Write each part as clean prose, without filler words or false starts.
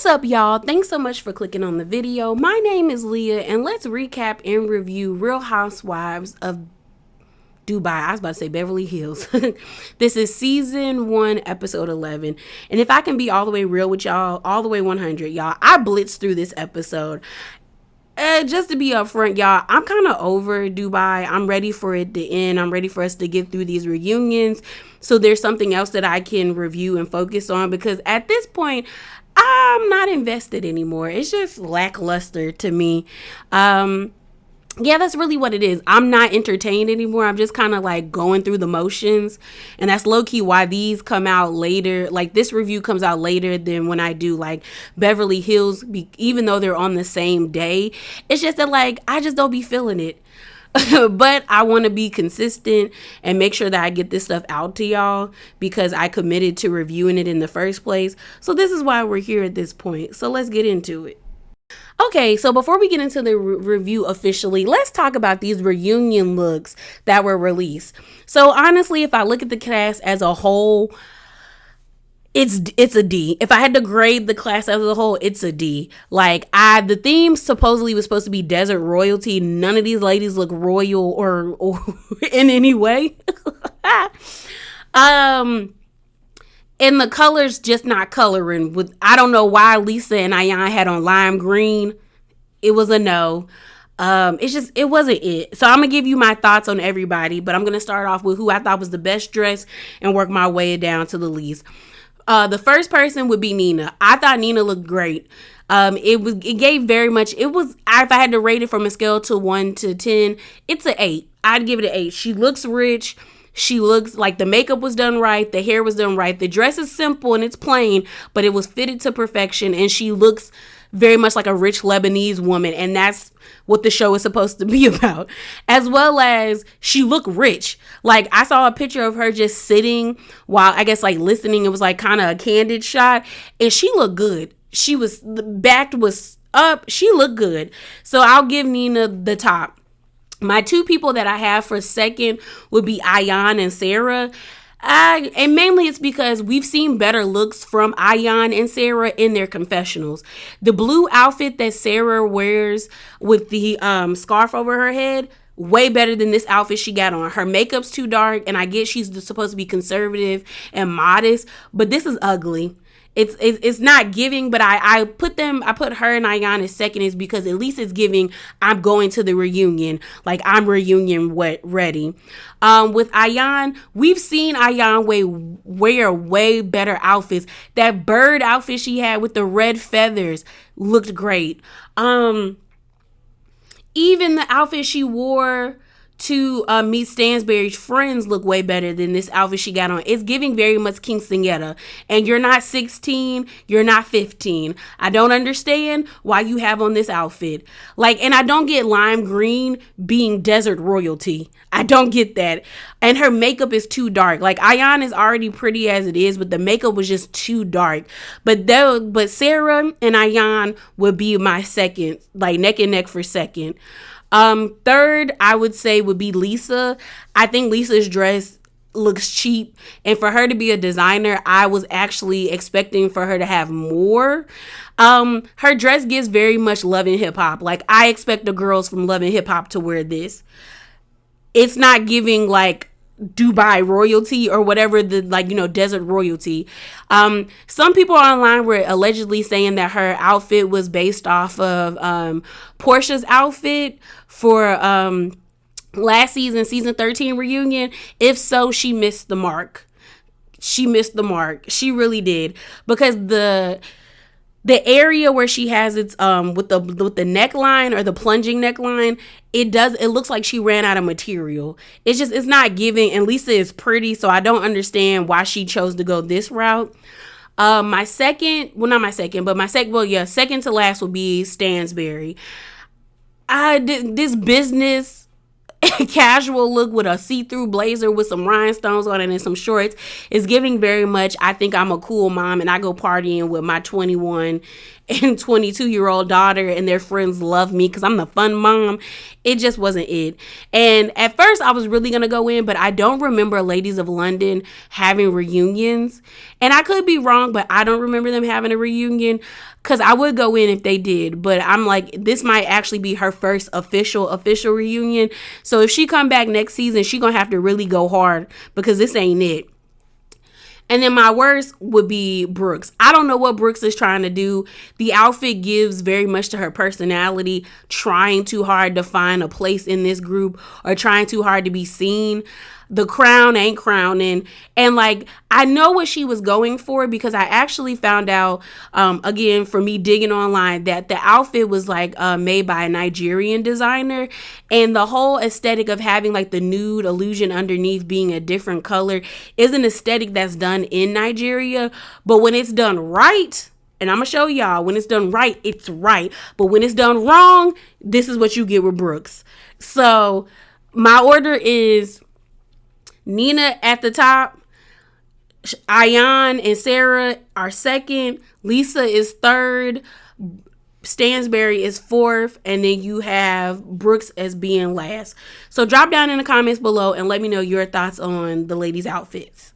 What's up, y'all? Thanks so much for clicking on the video. My name is Leah, and let's recap and review Real Housewives of Dubai. I was about to say Beverly Hills. This is season 1, episode 11. And if I can be all the way real with y'all, all the way 100, y'all, I blitzed through this episode. Just to be upfront, y'all, I'm kind of over Dubai. I'm ready for it to end. I'm ready for us to get through these reunions. So there's something else that I can review and focus on, because at this point, I'm not invested anymore. It's just lackluster to me. Yeah, that's really what it is. I'm not entertained anymore. I'm just kind of like going through the motions. And that's low-key why these come out later. Like, this review comes out later than when I do like Beverly Hills, even though they're on the same day. It's just that, like, I just don't be feeling it. But I want to be consistent and make sure that I get this stuff out to y'all, because I committed to reviewing it in the first place. So this is why we're here at this point. So let's get into it. Okay, so before we get into the review officially, let's talk about these reunion looks that were released. So honestly, if I look at the cast as a whole, it's a D. If I had to grade the class as a whole, it's a D. Like, the theme supposedly was supposed to be desert royalty. None of these ladies look royal or in any way. And the colors just not coloring. With, I don't know why Lisa and Ayan had on lime green. It was a no. It wasn't it. So I'm gonna give you my thoughts on everybody, but I'm gonna start off with who I thought was the best dressed and work my way down to the least. The first person would be Nina. I thought Nina looked great. It gave very much. It was, if I had to rate it from a scale to 1 to 10, it's an 8. I'd give it an 8. She looks rich. She looks like the makeup was done right. The hair was done right. The dress is simple and it's plain, but it was fitted to perfection. And she looks very much like a rich Lebanese woman. And that's what the show is supposed to be about. As well as she looked rich. Like, I saw a picture of her just sitting while, I guess, like, listening. It was like kind of a candid shot. And she looked good. The back was up. She looked good. So I'll give Nina the top. My two people that I have for second would be Ayan and Sarah. And mainly it's because we've seen better looks from Ayan and Sarah in their confessionals. The blue outfit that Sarah wears with the scarf over her head, way better than this outfit she got on. Her makeup's too dark, and I get she's supposed to be conservative and modest, but this is ugly. It's not giving, but I put her and Ayan as second, is because at least it's giving I'm going to the reunion, like I'm reunion ready. With Ayan, we've seen Ayan wear way better outfits. That bird outfit she had with the red feathers looked great. Even the outfit she wore to meet Stansberry's friends look way better than this outfit she got on. It's giving very much quinceañera. And you're not 16, you're not 15. I don't understand why you have on this outfit. Like, and I don't get lime green being desert royalty. I don't get that. And her makeup is too dark. Like, Ayan is already pretty as it is, but the makeup was just too dark. But Sarah and Ayan would be my second, like neck and neck for second. Third, I would say, would be Lisa. I think Lisa's dress looks cheap, and for her to be a designer, I was actually expecting for her to have more. Her dress gives very much Love and Hip Hop. Like, I expect the girls from Love and Hip Hop to wear this. It's not giving like Dubai royalty or whatever, the, like, you know, desert royalty. Some people online were allegedly saying that her outfit was based off of Portia's outfit for last season 13 reunion. If so, she missed the mark. She really did, because the area where she has its with the neckline, or the plunging neckline, it looks like she ran out of material. It's not giving. And Lisa is pretty, so I don't understand why she chose to go this route. Second to last would be Stansberry. This business casual look with a see-through blazer with some rhinestones on it and some shorts is giving very much I think I'm a cool mom and I go partying with my 21 and 22-year-old daughter and their friends love me because I'm the fun mom. It just wasn't it. And at first I was really going to go in, but I don't remember Ladies of London having reunions. And I could be wrong, but I don't remember them having a reunion, because I would go in if they did. But I'm like, this might actually be her first official reunion. So if she come back next season, she going to have to really go hard, because this ain't it. And then my worst would be Brooks. I don't know what Brooks is trying to do. The outfit gives very much to her personality, trying too hard to find a place in this group or trying too hard to be seen. The crown ain't crowning. And like, I know what she was going for, because I actually found out, again, from me digging online, that the outfit was like made by a Nigerian designer. And the whole aesthetic of having like the nude illusion underneath being a different color is an aesthetic that's done in Nigeria. But when it's done right, and I'm going to show y'all, when it's done right, it's right. But when it's done wrong, this is what you get with Brooks. So my order is Nina at the top, Ayan and Sarah are second, Lisa is third, Stansberry is fourth, and then you have Brooks as being last. So drop down in the comments below and let me know your thoughts on the ladies' outfits.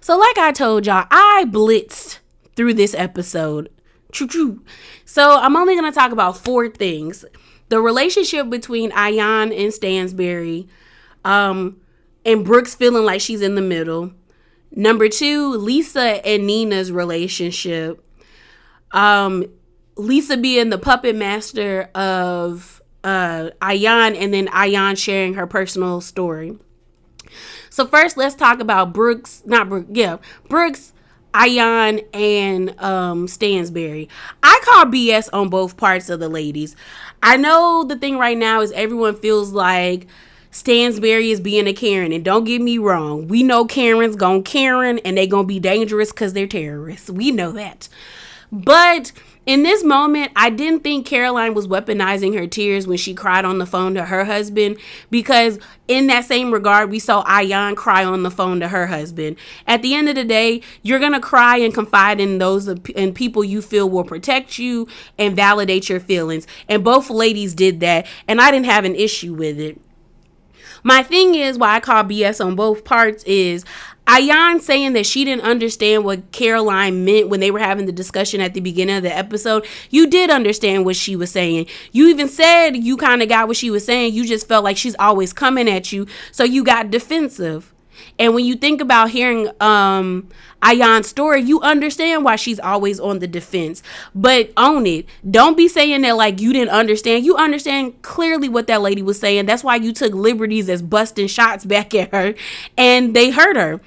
So like I told y'all, I blitzed through this episode. True. So I'm only going to talk about 4 things. The relationship between Ayan and Stansberry, and Brooks feeling like she's in the middle. Number 2, Lisa and Nina's relationship. Lisa being the puppet master of Ayan, and then Ayan sharing her personal story. So first, let's talk about Brooks, Ayan, and Stansberry. I call BS on both parts of the ladies. I know the thing right now is everyone feels like Stansberry is being a Karen, and don't get me wrong, we know Karen's gonna Karen, and they gonna be dangerous because they're terrorists. We know that. But in this moment, I didn't think Caroline was weaponizing her tears when she cried on the phone to her husband, because in that same regard, we saw Ayan cry on the phone to her husband. At the end of the day, you're going to cry and confide in those in people you feel will protect you and validate your feelings. And both ladies did that, and I didn't have an issue with it. My thing is, why I call BS on both parts, is Ayan saying that she didn't understand what Caroline meant when they were having the discussion at the beginning of the episode. You did understand what she was saying. You even said you kind of got what she was saying. You just felt like she's always coming at you, so you got defensive. And when you think about hearing Ayan's story, you understand why she's always on the defense. But own it. Don't be saying that like you didn't understand. You understand clearly what that lady was saying. That's why you took liberties as busting shots back at her, and they hurt her.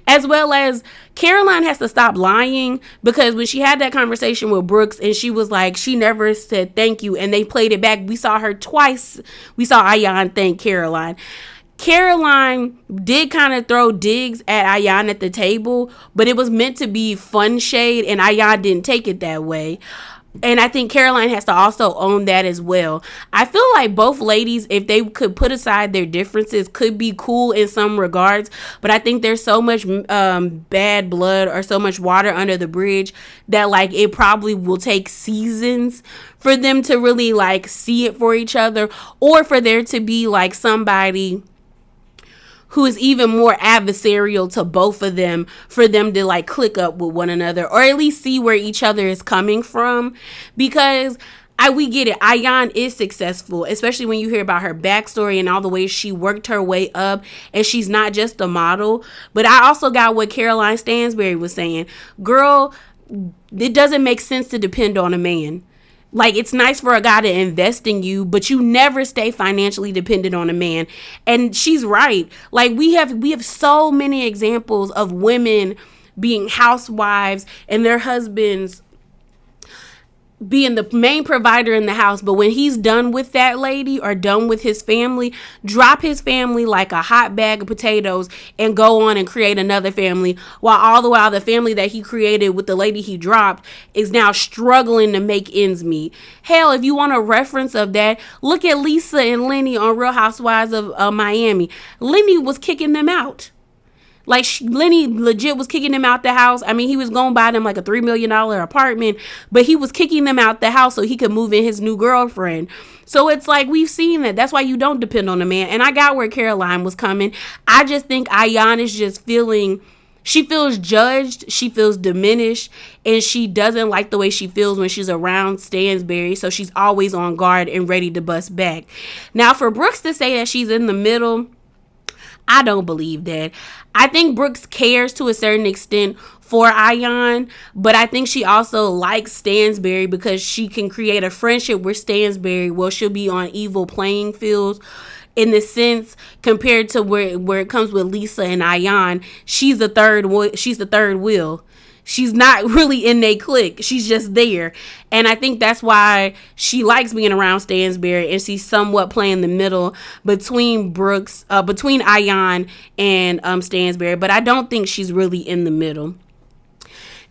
As well as Caroline has to stop lying, because when she had that conversation with Brooks and she was like, she never said thank you, and they played it back. We saw her twice. We saw Ayan thank Caroline. Caroline did kind of throw digs at Ayan at the table, but it was meant to be fun shade, and Ayan didn't take it that way. And I think Caroline has to also own that as well. I feel like both ladies, if they could put aside their differences, could be cool in some regards. But I think there's so much bad blood or so much water under the bridge that like it probably will take seasons for them to really like see it for each other, or for there to be like somebody who is even more adversarial to both of them, for them to like click up with one another, or at least see where each other is coming from. Because we get it. Ayan is successful, especially when you hear about her backstory and all the ways she worked her way up, and she's not just a model. But I also got what Caroline Stansberry was saying. Girl, it doesn't make sense to depend on a man. Like, it's nice for a guy to invest in you, but you never stay financially dependent on a man. And she's right. Like, we have so many examples of women being housewives and their husbands being the main provider in the house, but when he's done with that lady or done with his family, drop his family like a hot bag of potatoes and go on and create another family, while all the while the family that he created with the lady he dropped is now struggling to make ends meet. Hell, if you want a reference of that, look at Lisa and Lenny on Real Housewives of Miami. Lenny was kicking them out. Like Lenny legit was kicking them out the house. I mean, he was going to buy them like a $3 million apartment, but he was kicking them out the house so he could move in his new girlfriend. So it's like we've seen that. That's why you don't depend on a man. And I got where Caroline was coming. I just think Ayan is just feeling. She feels judged, she feels diminished, and she doesn't like the way she feels when she's around Stansberry, so she's always on guard and ready to bust back. Now, for Brooks to say that she's in the middle, I don't believe that. I think Brooks cares to a certain extent for Ayan, but I think she also likes Stansberry because she can create a friendship with Stansberry. Well, she'll be on evil playing fields in the sense compared to where it comes with Lisa and Ayan. She's the third wheel. She's not really in they clique. She's just there. And I think that's why she likes being around Stansberry, and she's somewhat playing the middle between between Ayan and Stansberry. But I don't think she's really in the middle.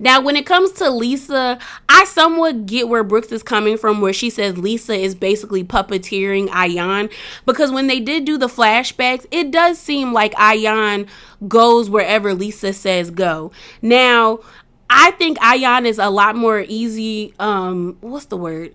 Now, when it comes to Lisa, I somewhat get where Brooks is coming from, where she says Lisa is basically puppeteering Ayan, because when they did do the flashbacks, it does seem like Ayan goes wherever Lisa says go. Now, I think Ayan is a lot more easy. What's the word?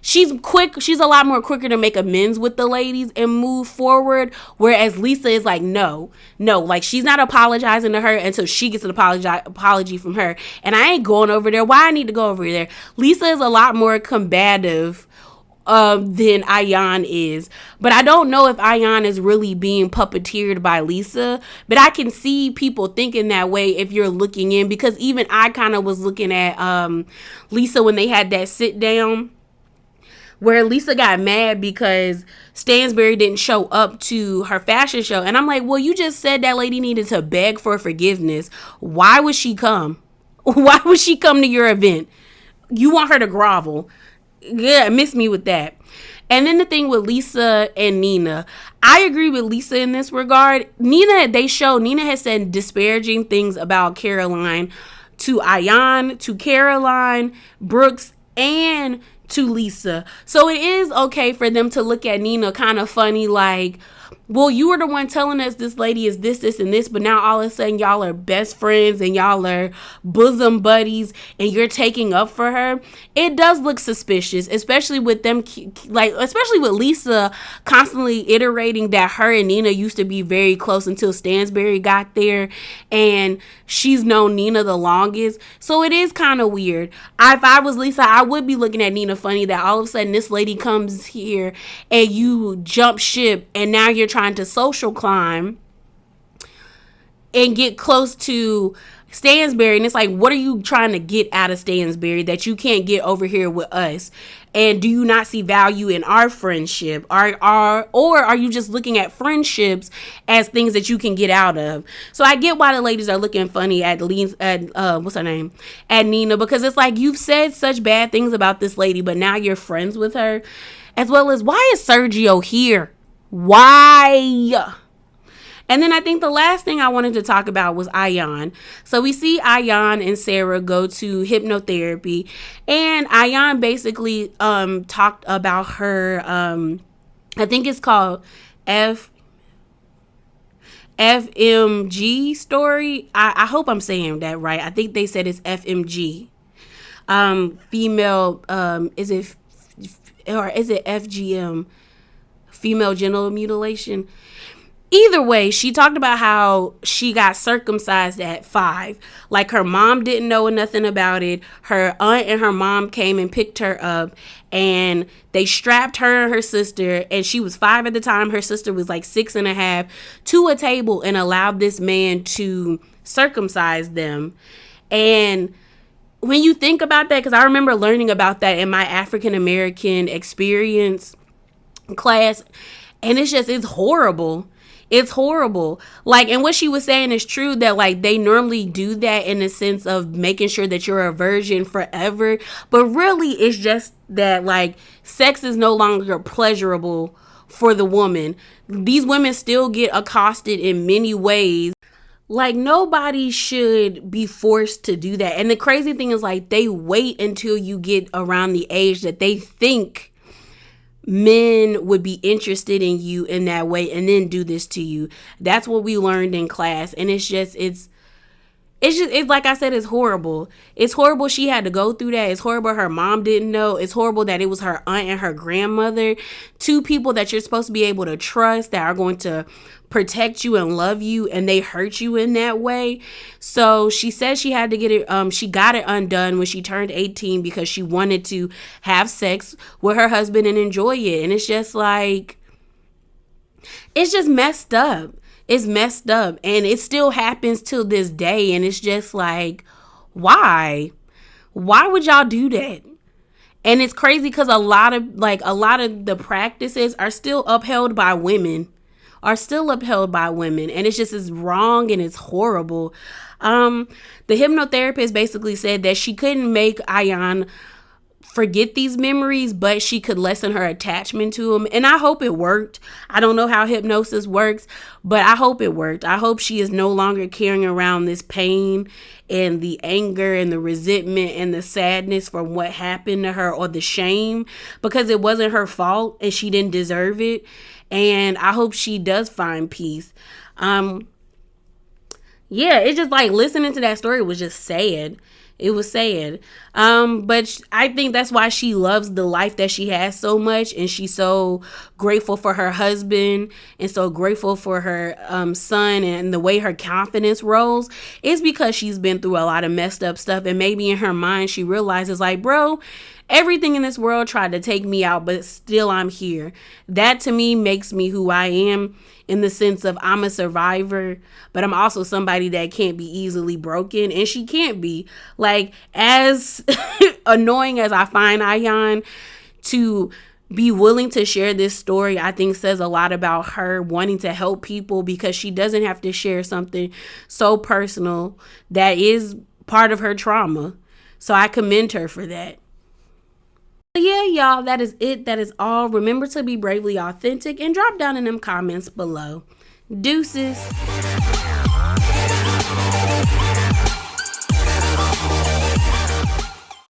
She's quick. She's a lot more quicker to make amends with the ladies and move forward. Whereas Lisa is like, no, like she's not apologizing to her until she gets an apology from her. And I ain't going over there. Why I need to go over there? Lisa is a lot more combative than Ayan is. But I don't know if Ayan is really being puppeteered by Lisa. But I can see people thinking that way if you're looking in. Because even I kind of was looking at Lisa when they had that sit down, where Lisa got mad because Stansberry didn't show up to her fashion show. And I'm like, well, you just said that lady needed to beg for forgiveness. Why would she come? Why would she come to your event? You want her to grovel. Yeah, miss me with that. And then the thing with Lisa and Nina, I agree with Lisa in this regard. Nina has said disparaging things about Caroline to Ayan, to Caroline, Brooks, and to Lisa. So it is okay for them to look at Nina kind of funny, like, well, you were the one telling us this lady is this, and this, but now all of a sudden y'all are best friends and y'all are bosom buddies and you're taking up for her. It does look suspicious, especially with them, especially with Lisa constantly iterating that her and Nina used to be very close until Stansberry got there, and she's known Nina the longest. So it is kind of weird. If I was Lisa, I would be looking at Nina funny that all of a sudden this lady comes here and you jump ship and now you're trying to social climb and get close to Stansberry, and it's like, what are you trying to get out of Stansberry that you can't get over here with us? And do you not see value in our friendship? Or are you just looking at friendships as things that you can get out of? So I get why the ladies are looking funny at what's her name? At Nina, because it's like, you've said such bad things about this lady, but now you're friends with her. As well as, why is Sergio here? Why? And then I think the last thing I wanted to talk about was Ayan. So we see Ayan and Sarah go to hypnotherapy, and Ayan basically talked about her, I think it's called FMG story. I hope I'm saying that right. I think they said it's FMG. Female, is it FGM? Female genital mutilation. Either way, she talked about how she got circumcised at 5. Like, her mom didn't know nothing about it. Her aunt and her mom came and picked her up, and they strapped her and her sister, and she was 5 at the time. Her sister was like 6.5, to a table and allowed this man to circumcise them. And when you think about that, because I remember learning about that in my African American experience class, and it's horrible. It's horrible. Like, and what she was saying is true, that like they normally do that in the sense of making sure that you're a virgin forever. But really, it's just that like sex is no longer pleasurable for the woman. These women still get accosted in many ways. Like, nobody should be forced to do that. And the crazy thing is, like, they wait until you get around the age that they think men would be interested in you in that way and then do this to you. That's what we learned in class. And it's like I said, it's horrible. It's horrible she had to go through that. It's horrible her mom didn't know. It's horrible that it was her aunt and her grandmother, two people that you're supposed to be able to trust, that are going to protect you and love you, and they hurt you in that way. So she said she had to get it, she got it undone when she turned 18 because she wanted to have sex with her husband and enjoy it. And it's just like, it's just messed up. It's messed up, and it still happens till this day. And it's just like, why? Why would y'all do that? And it's crazy because a lot of the practices are still upheld by women, and it's just is wrong and it's horrible. The hypnotherapist basically said that she couldn't make Ayan forget these memories, but she could lessen her attachment to them. And I hope it worked. I don't know how hypnosis works, but I hope it worked. I hope she is no longer carrying around this pain and the anger and the resentment and the sadness from what happened to her, or the shame, because it wasn't her fault and she didn't deserve it. And I hope she does find peace. Yeah, it's just like listening to that story was just sad. It was sad. But I think that's why she loves the life that she has so much. And she's so grateful for her husband and so grateful for her son and the way her confidence rose. It's because she's been through a lot of messed up stuff. And maybe in her mind, she realizes like, bro, everything in this world tried to take me out, but still I'm here. That to me makes me who I am, in the sense of I'm a survivor, but I'm also somebody that can't be easily broken, and she can't be. Like, as annoying as I find Ayan, to be willing to share this story, I think says a lot about her wanting to help people, because she doesn't have to share something so personal that is part of her trauma. So I commend her for that. Yeah, y'all, that is it. That is all. Remember to be bravely authentic and drop down in them comments below. Deuces.